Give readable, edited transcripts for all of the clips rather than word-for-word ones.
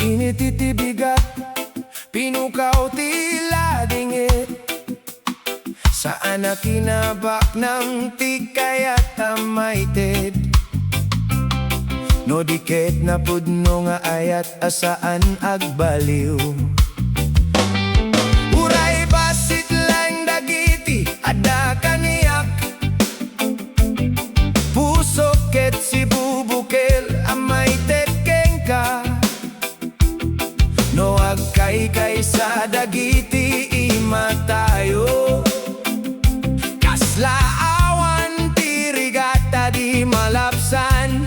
Inititibigat, pinukaw tila dingit. Saan na kinabak ng tikayat amaited. No diket napudno nga ayat asaan agbaliw. Uray basit lang dagiti ada kaniyak. Pusok ket si bubukel amaited kengka. No agkay sa dagiti ima tayo. Kasla awan tirigata di malapsan.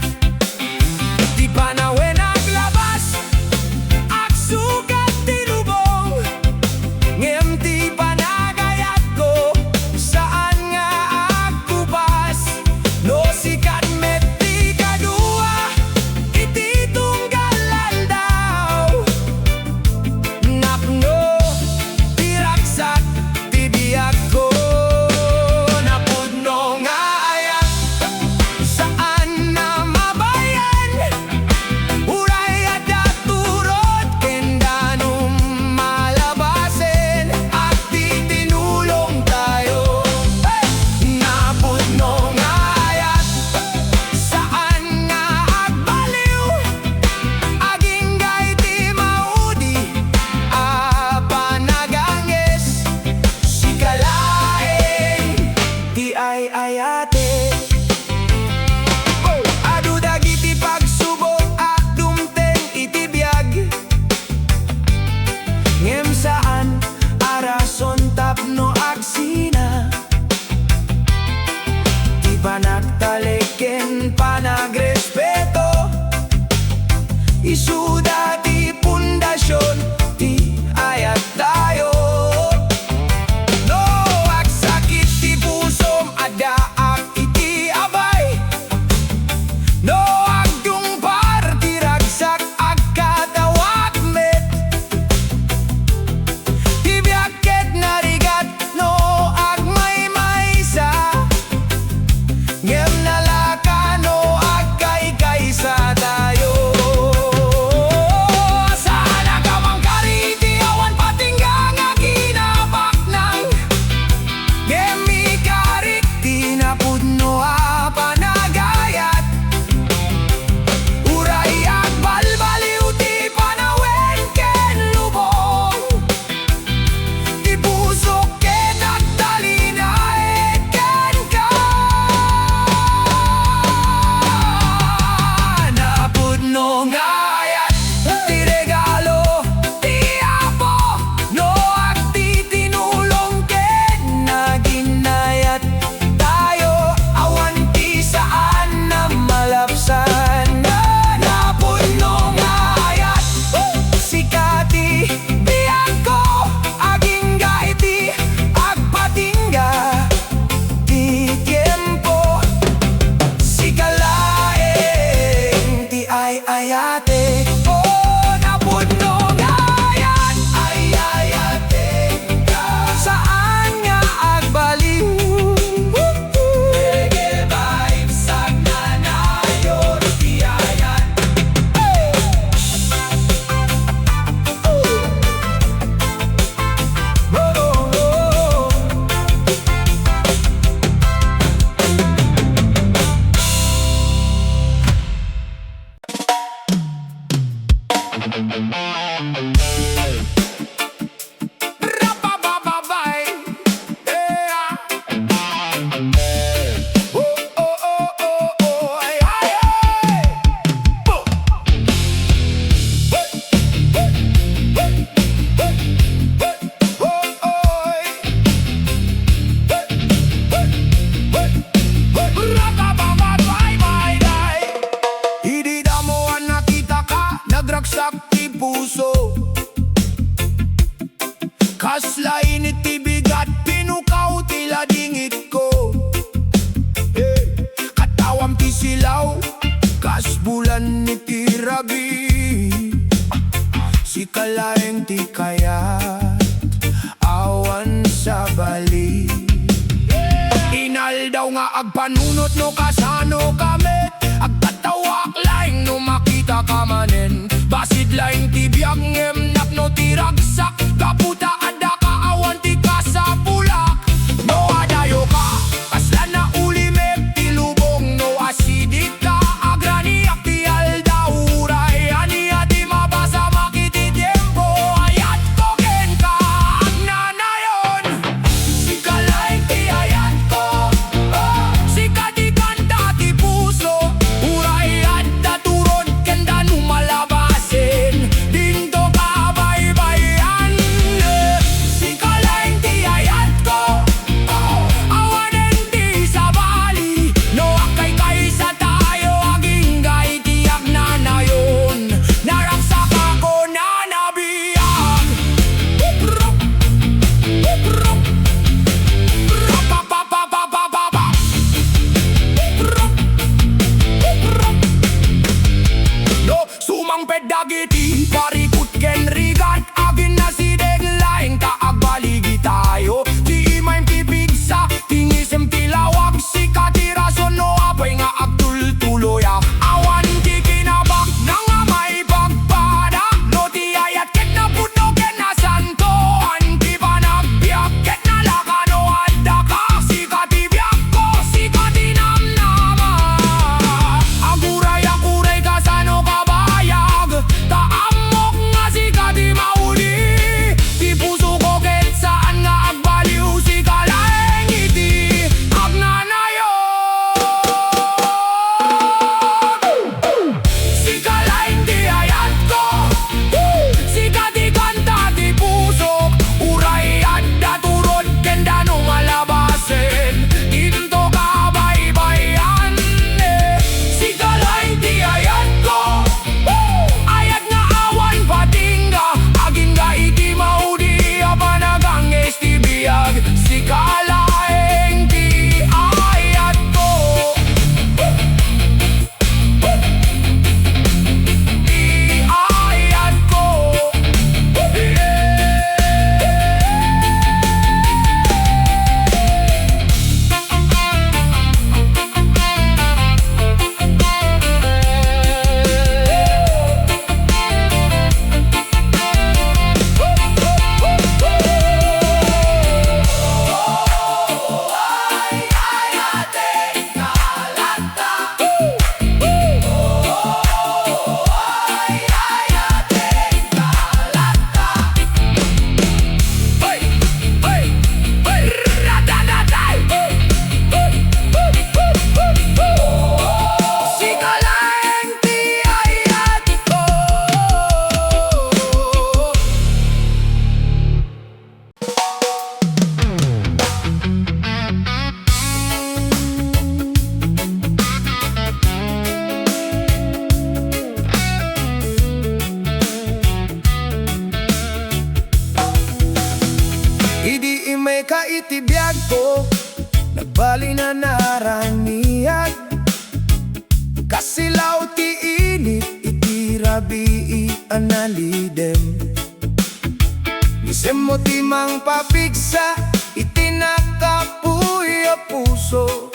Di panawen naglabas ak sugat tinubong. Ngem di panagayat ko saan nga agkupas. No sikat met di kadua iti tunggalan daw. Napno tiraksak ti biyak ko. Napudno nga ayat saan na mabayan. Uray ada turot kendanum malabasin. At titinulong tayo. Napudno nga ayat saan nga agbaliw. Aging gay ti maudi panagangis. Sikalaeng ti ay ayate. Adu dagiti pagsubok at dumteng iti biyag. Ngem saan arason tapno agsina. Di panagtaleken panagrespeto. Isuda ti pundasyon ti ayat tayo. No agsakit ti pusom ada ak iti abay. No agdung parti ragsak agkatawak met. Tibyaket narigat no agmay maysa. Ngem nalakano agkay-kaysa tayo. Sana kamang kariti awan patinggang aginabak nang. Ngem ikarit di napudno panagayat. Uray agbalbaliw ti panawen ken lubong. Ti pusok ket agtalinaed ken ka. Napudno nga ayat ti regalo ti apo. No agtitinulong ken naginayat tayo. Awan ti saan na malapsan. Napudno nga ayat sikati biyak ko. Aging gaiti agpatingga ti tiempo. Sikalaeng ti ay ayate. Oh, napudno nga ayat ay ayate ka. Saan nga agbaliw. Reggae vibes ang nanayon ti ayat. Rapabababay. Yeah. Oh, oh, oh, oh, oh. Ay, ay, ay. Oh. Hindi damo ang nakita ka, nagragsak ti puso. Kasla init ti bigat, pinukaw tila dingit ko. Katawam ti silaw, kas bulan ni ti ragi. Sikalaeng ti kayat, awan sa bali. Inal daw nga agpanunot no kasano kami. Agtatawak laing no makita ka manen. Basit Lain ti biag ngem napno ti ragsak, kaputa ada ka awan ti kasapulak. No adayo ka kasla na ulimek ti lubong, no asidik ka agraniak ti aldauray. Ania ti mabasa makiti tiempo, ayat ko ken ka agnanayon. Sika lain ti ayat ko, sika ti kanta ti puso, uray adda turod kenda numalabasin. Dinto ka baybayan, sika lain ti ayat ko, awanen ti sabali. No akay kaysa tayo aging gay ti agnanayon, naraksak ako na nabiyag. Uprok, uprok, rapapapapapapa. Uprok, uprok. No sumang pedagiti parikut ken rigat, agin na si deglaing kaagbaligi tayo. Ti imaym pipigsa tingisem ti lawag, sika ti rason no apay nga agtultuloya. Awan ti kinabak na nga may pagpada, no ti ayat ket napudno ken na santo. Anti panagbiag ket nalakano adda ka, sika ti biag ko, sika ti namnama. Aguray kasano kabayag, taamok nga sika ti mauli. Ti puso ko ket saan nga agbaliw, sika laeng iti agnanayon. Sika laeng ti ayat ko, sika ti kanta ti puso, uray adda turod kenda numalabasin. Dinto ka baybayan, sika laeng ti ayat ko, ayat nga awan patingga, aging ga iti maudi apanagang ti biyag. Sika laeng ti ayat ko, ti ayat ko. Sika laeng ti ayat ko. Idi imay ka itibiyag ko, nagbali na naraniag. Kasilaw ti init iti rabii analidem. Misem mo ti mang papigsa iti nakapuya puso,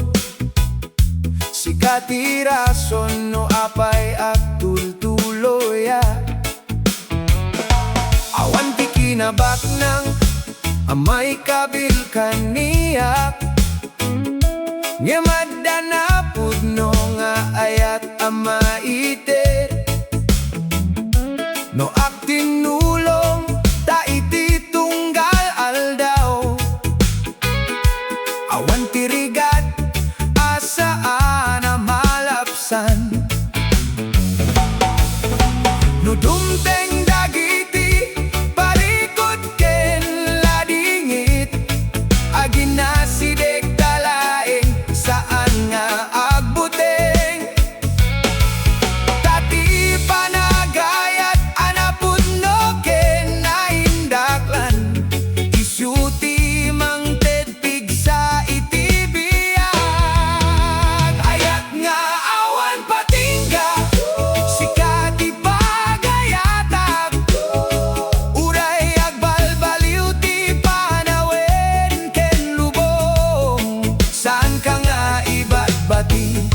sika ti rason no apay agtultuloya. Awan ti kinabak ng amay kabil kaniyak, ngemada napudno nga ayat amaite. No aktinulong ta iti tunggal aldaw, awan ti rigat asaan na malapsan. No dumteng dagiti parikot ken ladingit, agin na si degdalaeng saan nga agbuteng. Tati panagayat anapudno ken naindaklan, isyuti mang tedpig sa iti biyag. Ayat nga awan patingga, sika ti pagayatag, uray agbalbaliw ti panawen ken lubong, saan ka nga ibatbati.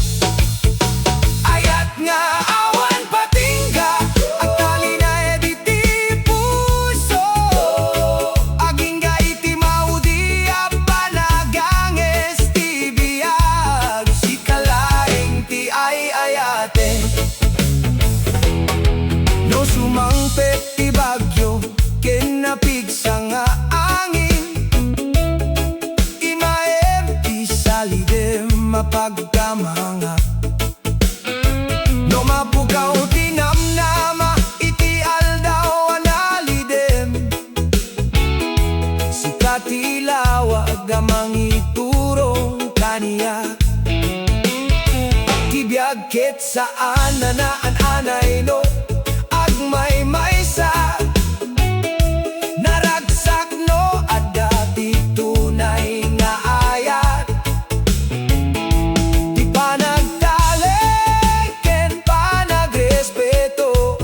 Ayat nga awan patingga, at talinay nga pagkamanga. No mapukaw tinamnama, iti aldaw analidem. Si katilawag amang iturong kaniya. Tibiyag ket saan anay no, agmay maysa. Naragsak no, adda ti tunay nga ayat. Di pa nagtalek, ken pa nagrespeto.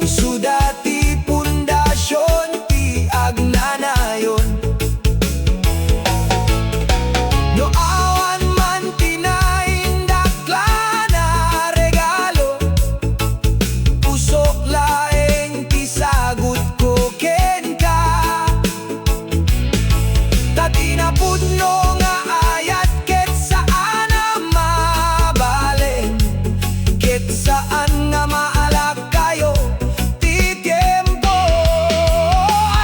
Isuda ti pundasyon, ti agnanayon. No awan man tinahindakla na regalo, usok laeng ti sagot ko ken ka. Tati napudno nga ayat, ket saan na mabaleng, ket saan nga maalak kayo ti tiempo.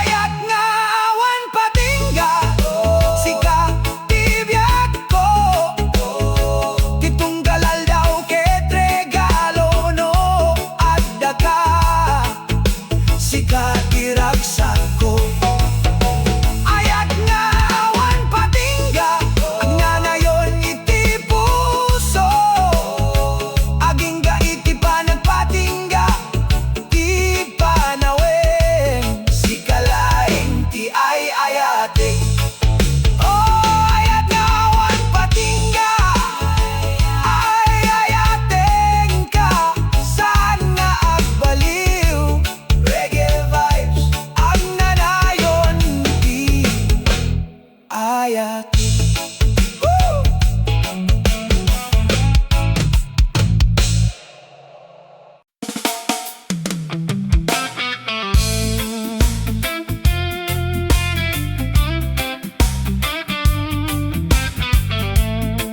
Ayat nga awan patingga, sika tibiyag ko. Titunggalal daw ket regalo no, adda ka. Sika iragsak ko. Ayat nga awan patingga, ang nanayon iti puso. Aging ga iti pa nagpatingga, di panaweng. Sika laeng ti ay ayate. Oh, ayat nga awan patingga, ay ayateng ka. Saan nga agbaliw, reggae vibes, ang nanayon ti ayat. Woo!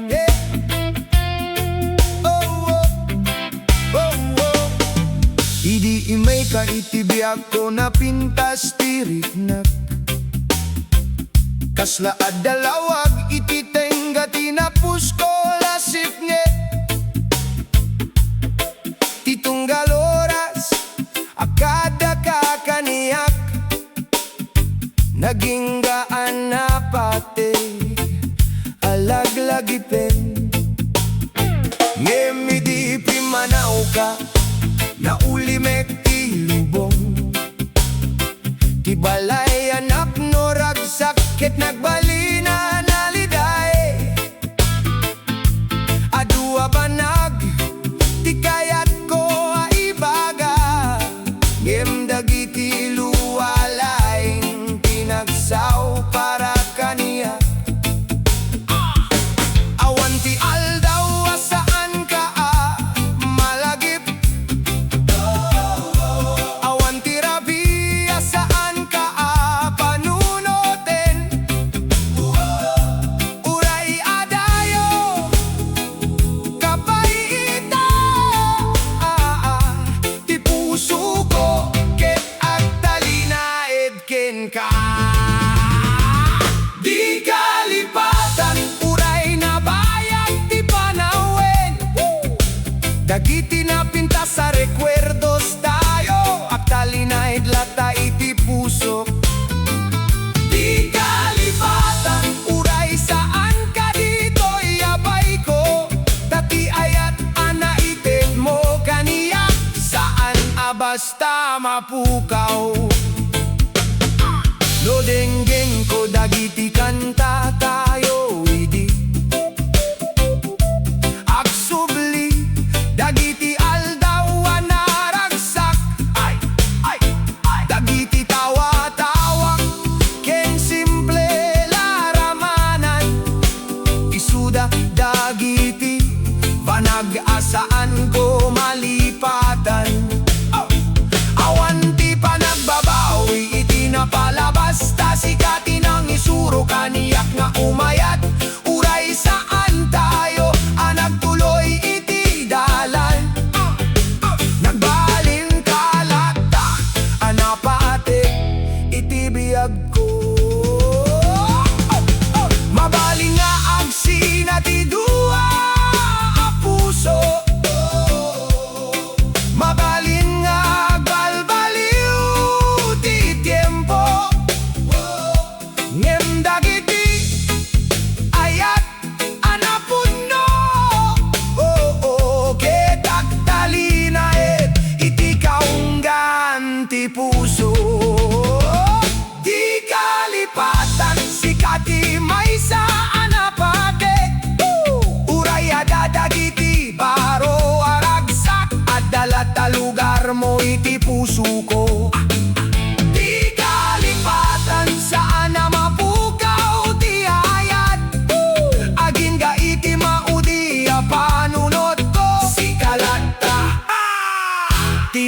Yeah. Oh, oh, oh, oh. Idi imay ka itibiyag ko na pintas tiriknak. Kasla adalawag iti tengga tinapus ko lasip nge. Titunggal oras akada kakaniyak. Naging gaan na pate alaglagipin. Ngemi di pimanaw ka, na ulimek ti lubong. Tibalay anak no ragsak, ket nagbalina naliday. Adua banag, ti kayat ko aibaga. Ngem dagiti luwalaing tinagsaw para kaniya. Awan ti aldaw asaan ka malagip. Awan ti rabi asaan ka panunoten. Uray adayo kapaita, ti puso ko ket agtalinaed ken ka. Di kalipatan, uray na bayag ti panawen. Dagiti na pintas sa recuerdos tayo, agtalinaid lata iti puso. Di kalipatan, uray saan ka dito iabay ko. Tati ayat anaited mo kaniya, saan basta mapukaw. No denggeng ko dagiti kanta tayo idi. Aksubli dagiti aldaw naragsak. Ay, ay, ay. Dagiti tawa-tawa ken simple laramanan. Isuda dagiti panag-asaan ko malipatan. Awan ti panagbabawi iti napalabas, ta sikati nang isuro kaniyak nga umayat. Uray saan tayo nagtuloy iti dalan. Nagbalin kalata anapate iti biyag ko. Mabaling nga agsi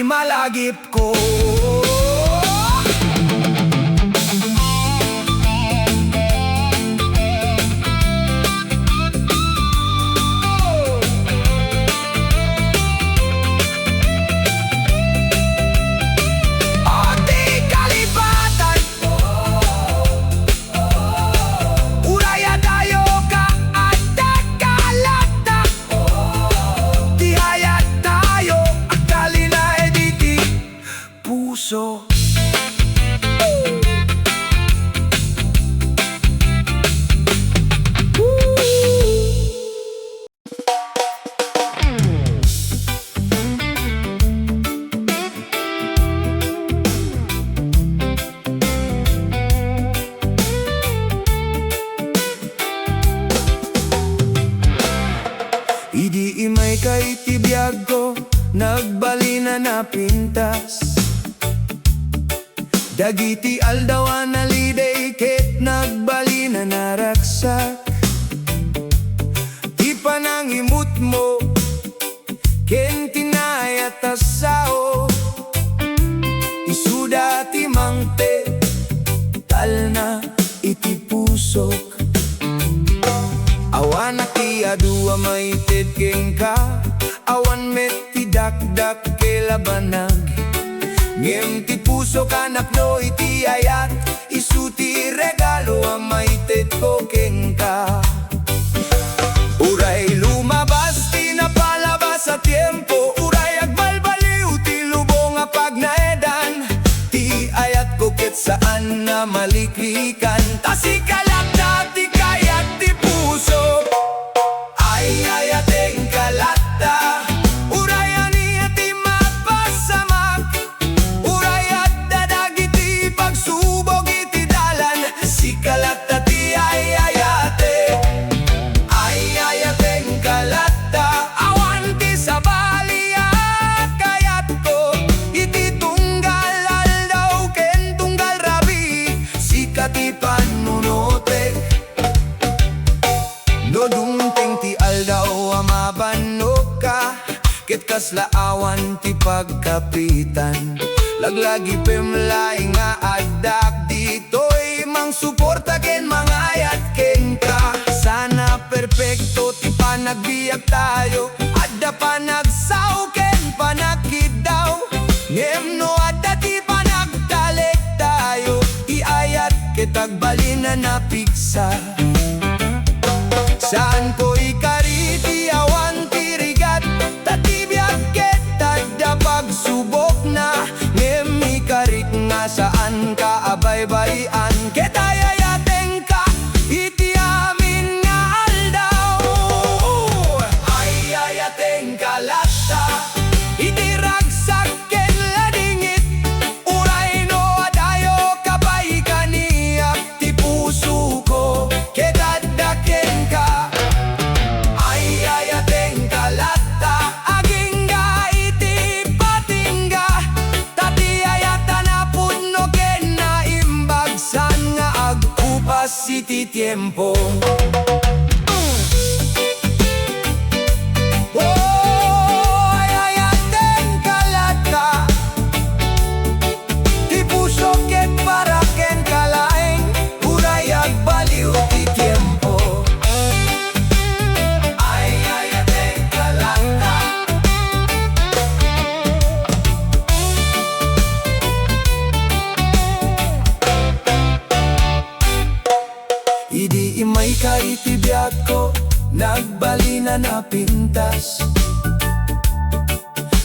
malagip ko. Idi imay kay tibiyag ko, nagbali na napintas. Dagiti aldawan na liday ket nagbali na naraksak. Di pa nang imut mo, ken tinayat asao. Isuda ti mangte, tal na iti pusok. Awan ti adua may tedkeng ka, awan met ti dakdak ke labanag. Ngem ti puso kanak no iti ayat, isu ti regalo ang may tedkokeng ka. Uray lumabas ti napalabas sa tiempo, uray agbalbaliw ti lubong a pagnaedan. Ti ayat ko ket saan na maliklikan, tasikalat na ti kayat ti puso. Ayateng kalata, urayan niya ti mapasamak. Urayat dadagiti pagsubog iti dalan, si kalata ti ayayate. Ayateng kalata, awan ti sabaliat kayat ko. Iti tunggal aldaw ken tunggal rabi, si katipan nunotek. No dumteng ti aldaw amabanok ka, ket kaslaawan ti pagkapitan. Laglagi pemlaing nga addak dito'y mang suporta ken mangayat ken ka. Sana perpekto ti panagbiag tayo, adda panagsaw ken panagkidaw. Ngem no adda ti panagtalek tayo, iayat ket agbalin na napigsa. Saan ko ikariti awan tirigat, tatibiyag ket tagda pagsubok na. Ngem ikarit nga saan ka abay-bayan, ket ayayateng ka iti amin nga aldaw. Ayayateng kalata, iti ragsak ken ladingit. Uray no adayo kabay kaniyak ti puso ko, ket addaken ka. Iti tiempo. Oh, ayayateng kalata, ti puso ket para ken kalaeng, uray agbaliw ti tiempo. Ayayateng kalata, idi imay kaitibiyag ko, nagbali na napintas.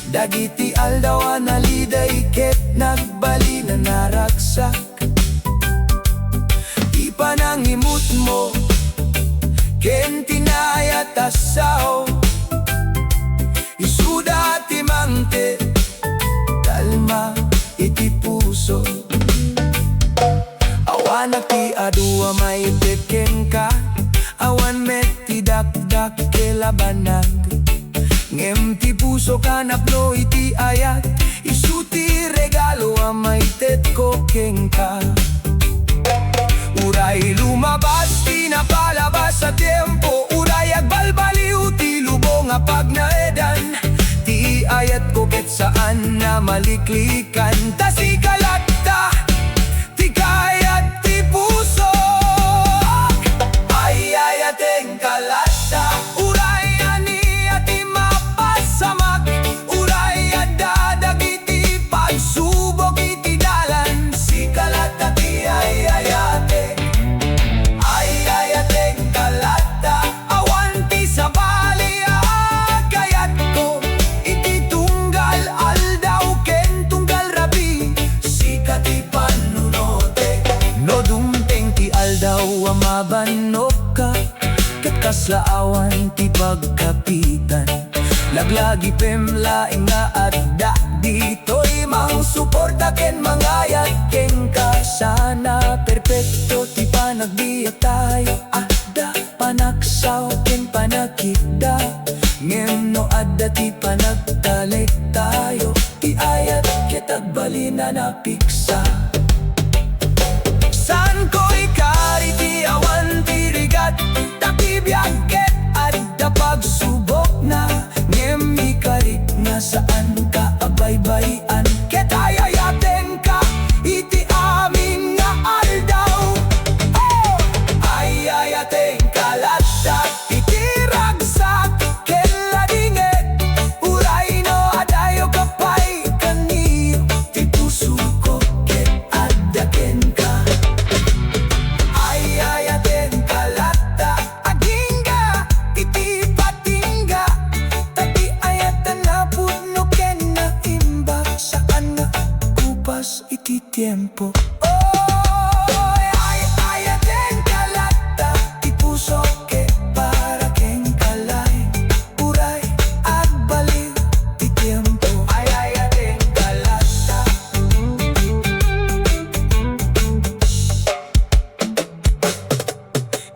Dagiti aldawan na liday ket nagbali na naraksak. Di pa nang imut mo, ken tinayat asaw. Isuda ti mangte, dalma iti puso. Awan ti adua may teken ka, awan met ti dakdak ke labanag. Ngem ti puso kanapno iti ayat, isu ti regalo a may tedkokeng ka. Uray lumabas ti napalabas sa tiempo, uray agbalbaliw ti lubong a pagnaedan. Ti ayat ko ket saan na maliklikan. Ta si kalata, ti kayat, ti puso. Ayayateng kalata, uraya niya ti mapasamak. Uraya dadagiti pagsubok iti dalan. Si kalata ti ayayateng, ayayateng kalata. Awan ti sabali agayat ko, iti tunggal aldaw ken tunggal rabi. Si kati panunote, no dumteng ti aldaw amabanok ka. Ket kaslaawan ti pagkapitan, laglagi pemlaing nga adda. Dito'y mang suporta ken mangayat ken ka. Sana perpekto ti panagbiyak tayo, adda panaksaw ken panakita. Ngem no adda ti panagtalit tayo, ti ayat ket agbalina na piksa. San ko'y kariti awan ti rigat, takibiyag ket adda pagsubok na. Ngem ikarit nga saan ka abaybayan, ket ayayaten ka iti amin nga aldaw. Oh! Ayayaten kalata, iti ragsak ken ladinget. Uray no adayo kapay kaniyo, ti puso ko ket adda ken ka. Ayayaten kalata, agingga iti patingga. Tapi ayatan napudno ken naimbak, saan na kupas iti tiempo. Oy, ayaten kalata, ti puso ke para ken kalay. Uray agbaliw ti tiempo. Ayaten kalata.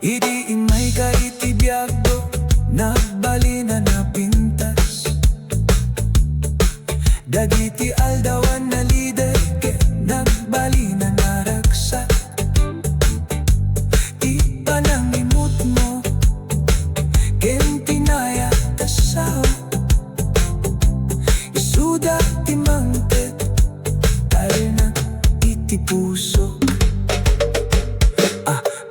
Iti imay ka iti biyagdo, nagbali na napintas. Dagiti aldawan na lider, ke nagbali na naragsak. Di panangimut mo, ken tinaya tasaw. Isuda ti mangtet, tari na iti puso.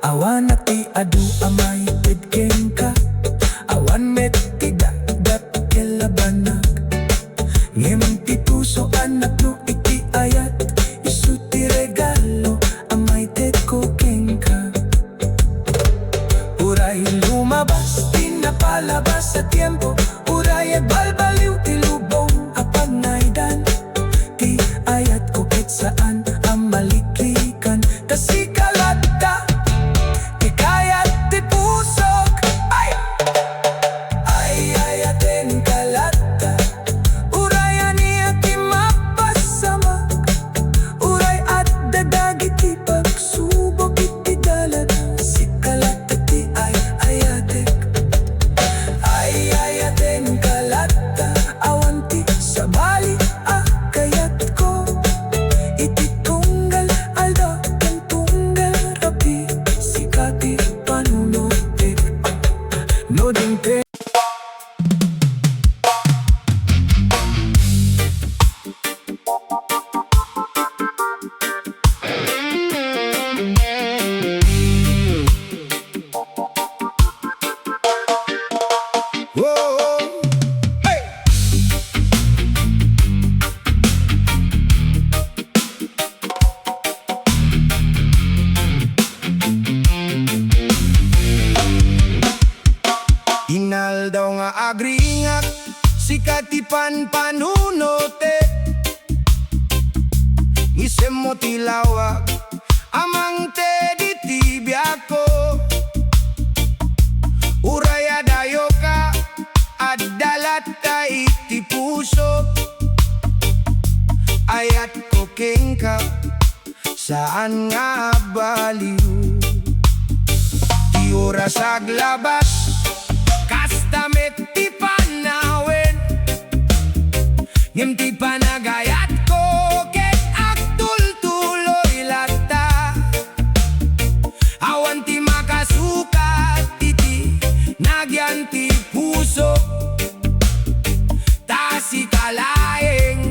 Awan at ti adu amay pedken ka. Awan met ti dagdag kelabanag. Ngem ti puso anak no iti ayat. Isu ti regalo amay ted ko ken ka. Uray lumabas, ti napalabas sa tiempo. Uray balbaliw ti lubong apagnaydan. Ti ayat ko ket saan ang maliklikan. Kasi kalata, ti kayat, ti pusok. Ay! Ayayaten kalata, uraya niya ti mapasamak. Uray at dadagi ti pagsubok iti dalan. Si kalata ti ayayatek, ayayaten kalata. Awan ti sabali agayat ko, iti tunggal alda ken tunggal rabi. Si kati panunutik, no dingte. Whoa, hey! Inaldaw nga agringak, si katipan panunote. Isem mo tilawag, amang tedi tibiyako. Uraya dayo ka, adalat ka iti puso. Ayat ko ken ka, saan nga baliw. Ti oras aglabas, kastamet ti panawen. Ngem ti panagayat ko, ket agtul-tuloy lata. Awan ti makasukat, iti nagyan ti puso. Ta si kalaeng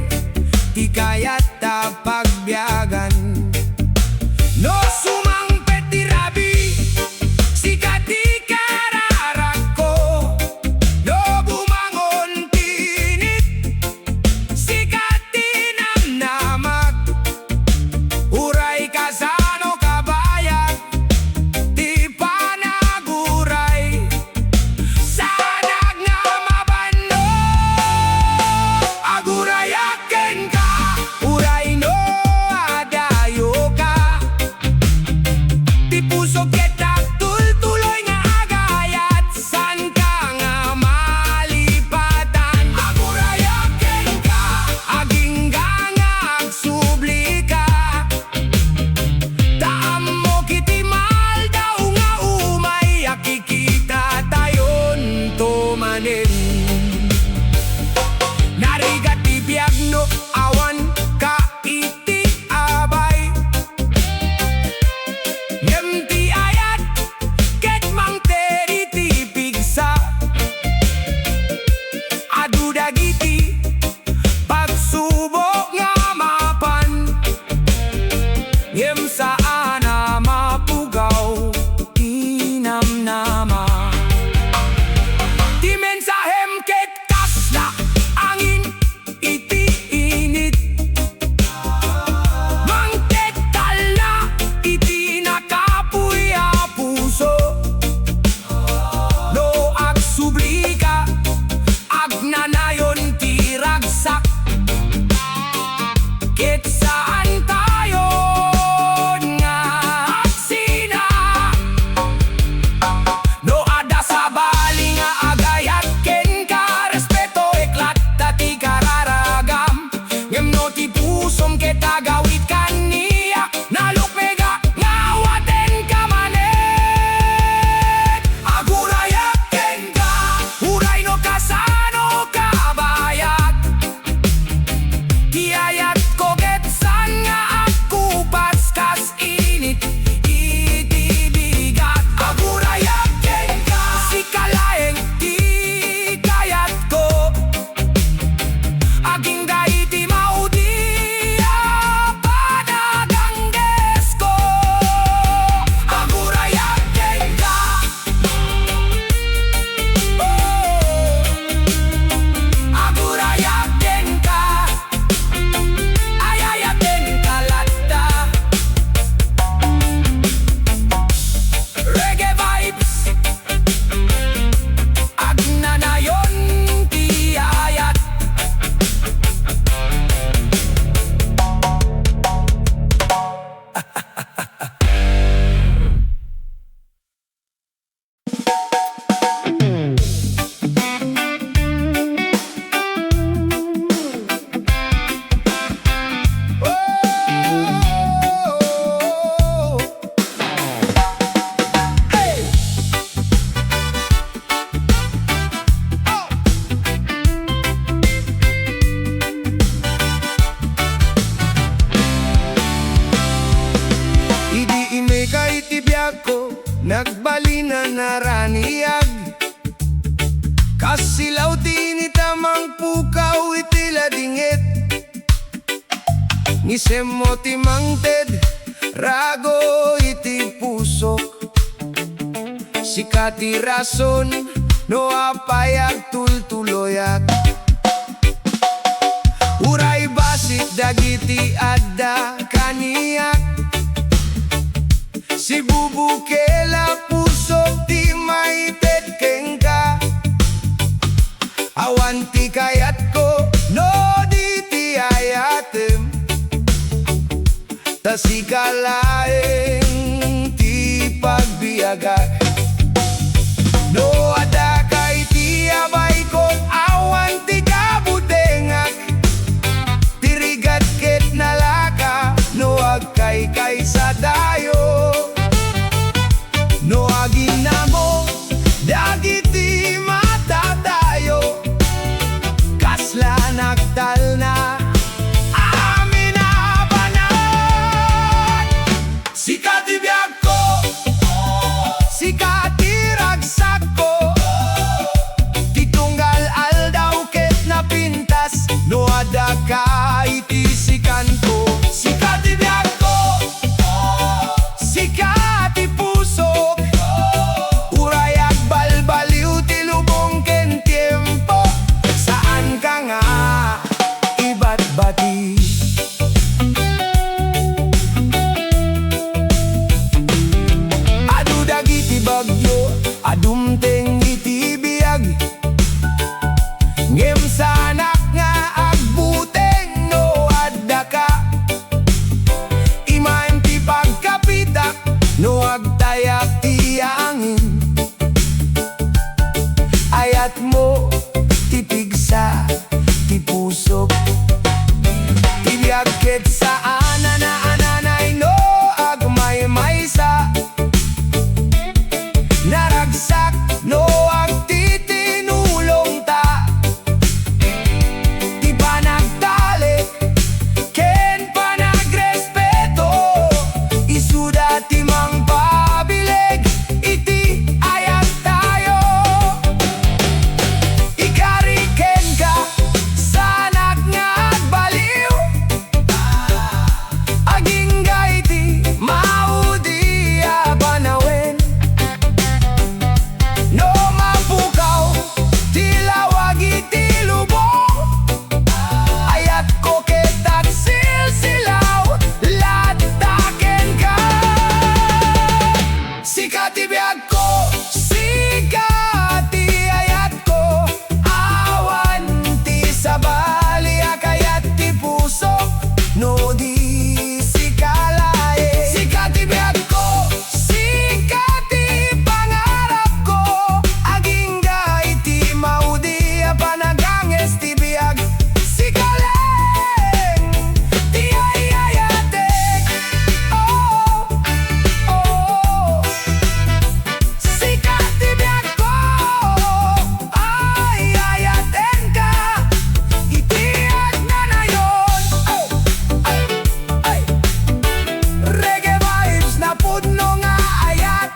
Asilaw tinitamang pukaw itila dingit Ngisemo timangted rago iti pusok Sikati rason no apayag tultuloyak Uray basit dagiti adda kaniyak Si bubukela pusok ti maited kengka Awan ti kayat ko no di ti ayatem Tasikalaeng ti pagbiagak No ada kay ti abay kong awan ti kabutengak Tirigat ket nalaka no agkay sa dayo No aginamo dagiti matatayo Kasla nagtal na amin na banat Sikati biyag ko Sikati ragsak ko Titunggal aldaw ket na pintas No ada ka itisikan ko Sikati biyag ko Sikati pusok Urayak balbaliw ti lubong ken tiempo Saan ka nga iba't bati Adu dagiti bagyo adumteng iti biyag Ngem sanak nga agbuteng no adda ka Imaen ti pagkapitak no agtayak ti angin Ayat mo ti pigsa ti pusok Tibiyag ket sa ananay no agmay-maysa Naragsak no agtitinulong ta Ti panagtalik ken panagrespeto Isuda ti mang pabileg iti ayat tayo Ikariken ka sanag nga agbaliw Aginggay ti maudi a banawen No mapukaw tilawag iti lubong Ayat ko ketak silsilaw lataken ka Sikati biyag ko Sikati ayat ko Awan ti sabali akayat ti pusok No di sikalae Sikati biyag ko Sikati pangarap ko Aginggay ti maudi a panaganges ti biyag Sikaleng ti ayayatek Oh, oh Sikati biyag ko ayayaten ka Itiyak na na yun Ay, ay Reggae vibes na pudno nga ayat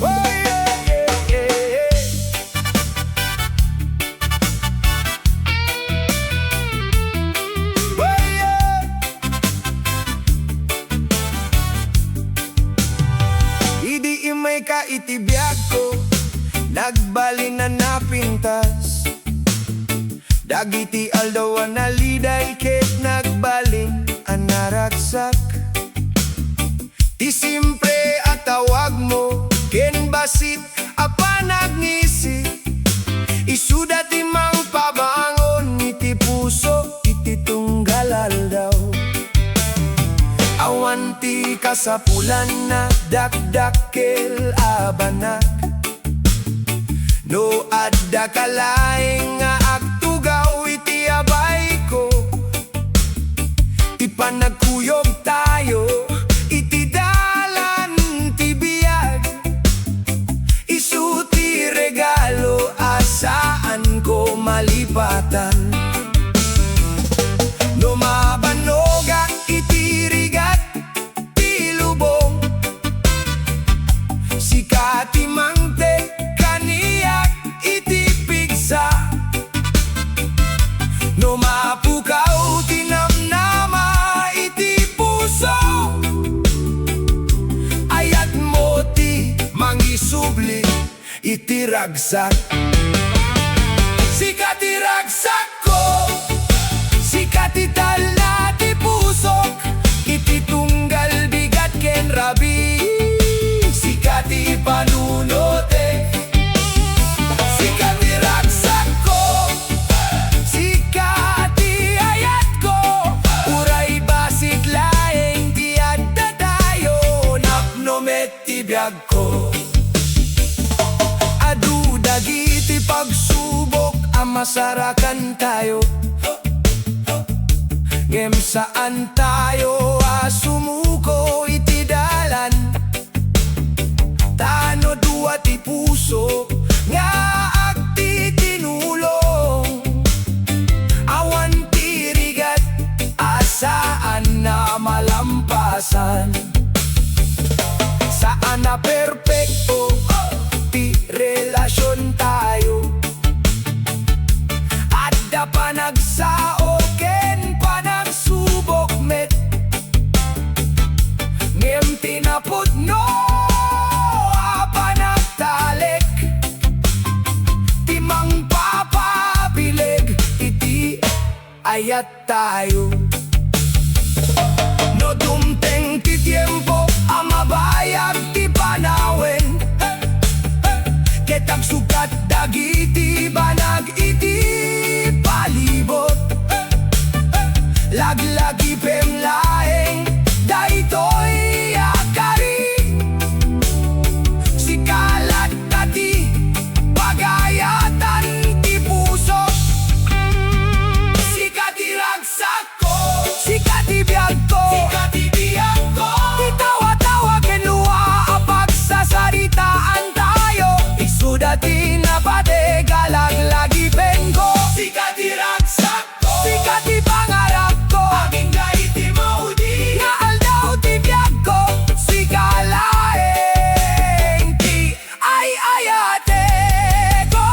Oh yeah, yeah, yeah, yeah. Oh yeah. Idi imay ka itibiyag ko Nagbalin na napintas Dagiti aldawan na liday ket nagbalin anaragsak Ti simpre at tawag mo ken basit a panagngisi Isuda ti mang pabangon iti puso iti tunggal aldaw Awan ti kasapulan na dakdakel abanak No adda kalaeng nga agtugaw iti abay ko Ti panagkuyog tayo iti dalan ti itiragsak. Sikat iragsak ko, sikat itala ti pusok, ititunggal bigat ken rabi, sikat ipanunote. Sikat iragsak ko, sikat iayat ko, uray basik laeng ti adda tayo, napno met ti biag ko. Adu dagiti pagsubok ang masarakan tayo, ngem saan tayo sumuko iti dalan, tano dua ti puso nga agti tinulong, awan tirigat asaan na malampasan, saan na perpekto ti relasyon tayo, adda panagsao ken panagsubok met, ngem tinapudno panagtalek, timang papabileg iti ayat tayo. No dumteng ti tiempo ang mabayag ti panawen, ketag sukat dagiti banag iti palibot, laglagi pemlaeng daytoy akari, sikalat kati pagayatan ti puso. Sikat iragsak ko, sikat ibiyag ko, sikat ibiyag ko, itawa-tawa ken luwa pagsasaritaan tayo, isudati na pate galaglagi penko. Sikat iragsak ko, sikat ipangarap ko, aging gaiti maudi nga aldaw ti biyag ko, sikalaeng ti ayate ko.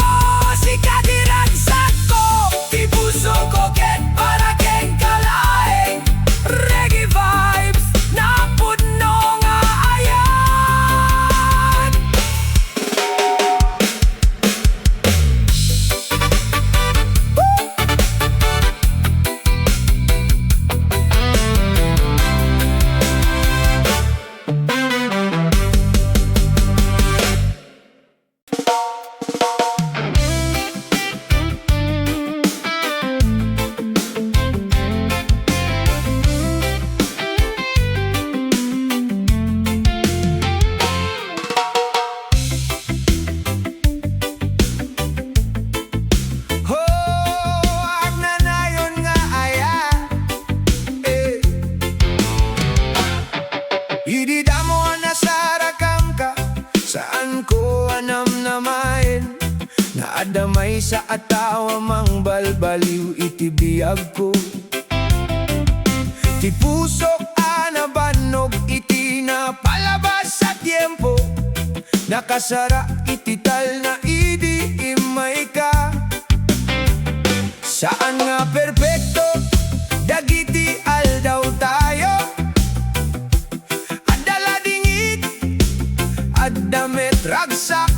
Sikat iragsak ko, ti puso ko ket para ken kalaeng reggae vibes, napudno nga ayat. Agnanayon nga ayat, ididamo nasarakam ka, saan ko anam namain, naadamay sa atawa mang balbaliw iti biyag ko, ti pusok anabanog iti napalabas sa tiempo, nakasara iti tal na idi imay ka. Saan nga perpekto dagiti aldaw tayo, adala dingit adda met ragsak,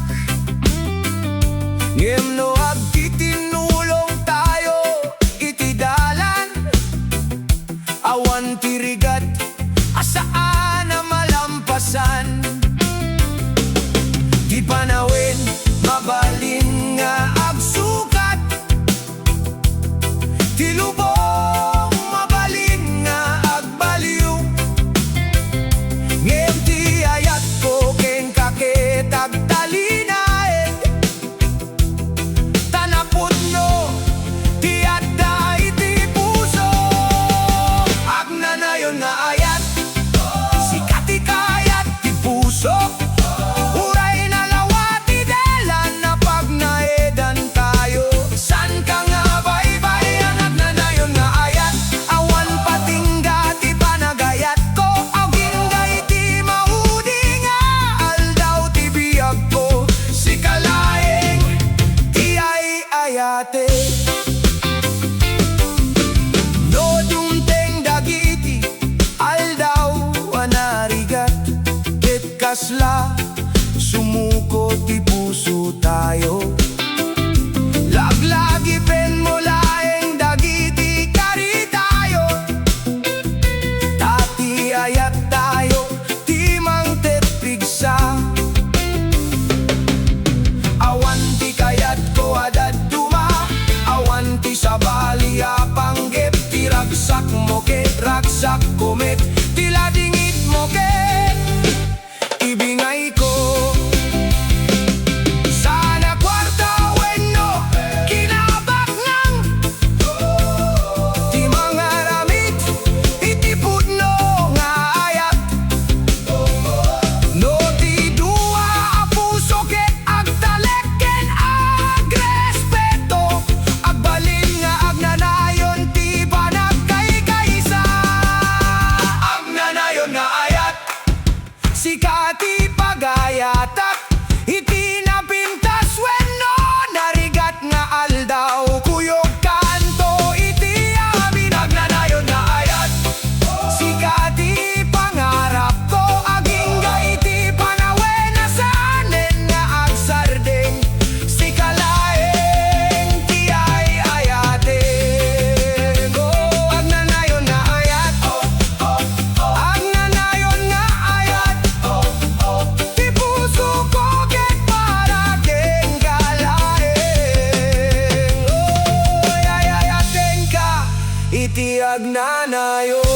ngem no agti tinulong tayo iti dalan, awan tirigat asaan na malampasan, di panawin mabalin nga agsukat, ti lubong mabalin nga agbaliw, ngem ti ayat ko ken kaketag talinaed, tanapudno ti adda iti puso. Agnanayon nga ayat, sikat ikayat ti puso, uray na lawati dalan na pag naedan tayo, san ka nga baybayan. Agnanayon nga ayat, awan patingga ti panagayat ko, aging gaiti maudi nga aldaw ti biyag ko, sikalaeng ti ayate. No dumteng dagiti aldaw anarigat, ket kasla sumuko ti puso tayo. Laglagi pen mo laeng dagiti kari tayo. Tati ayat tayo, ti mang tetpigsa. Awan ti kayat ko adad duma, awan ti sabali apanggep, ti ragsak mo ket ragsak komet, ti ladingit mo ket ibingay ko. Sana kwarta wenno kinabak nang ti mga ramit, iti pudno nga ayat. No ti dua a puso ket agtaleken agrespeto, agbalin nga agnanayon ti panagkaykaysa. Agnanayon nga ayat, sikati pagayatak, iti napintas wenno narigat nga aldaw, kuyog kanto iti amin. Agnanayon nga ayat, sikati pangarap ko, agingga iti panawena sanen nga agsardeng, sikalaeng ti ayaten. Oh, agnanayon nga ayat, agnanayon nga ayat, ti puso ko ket parageng galaeng. Oh, ayayaten ka, iti agnanayon.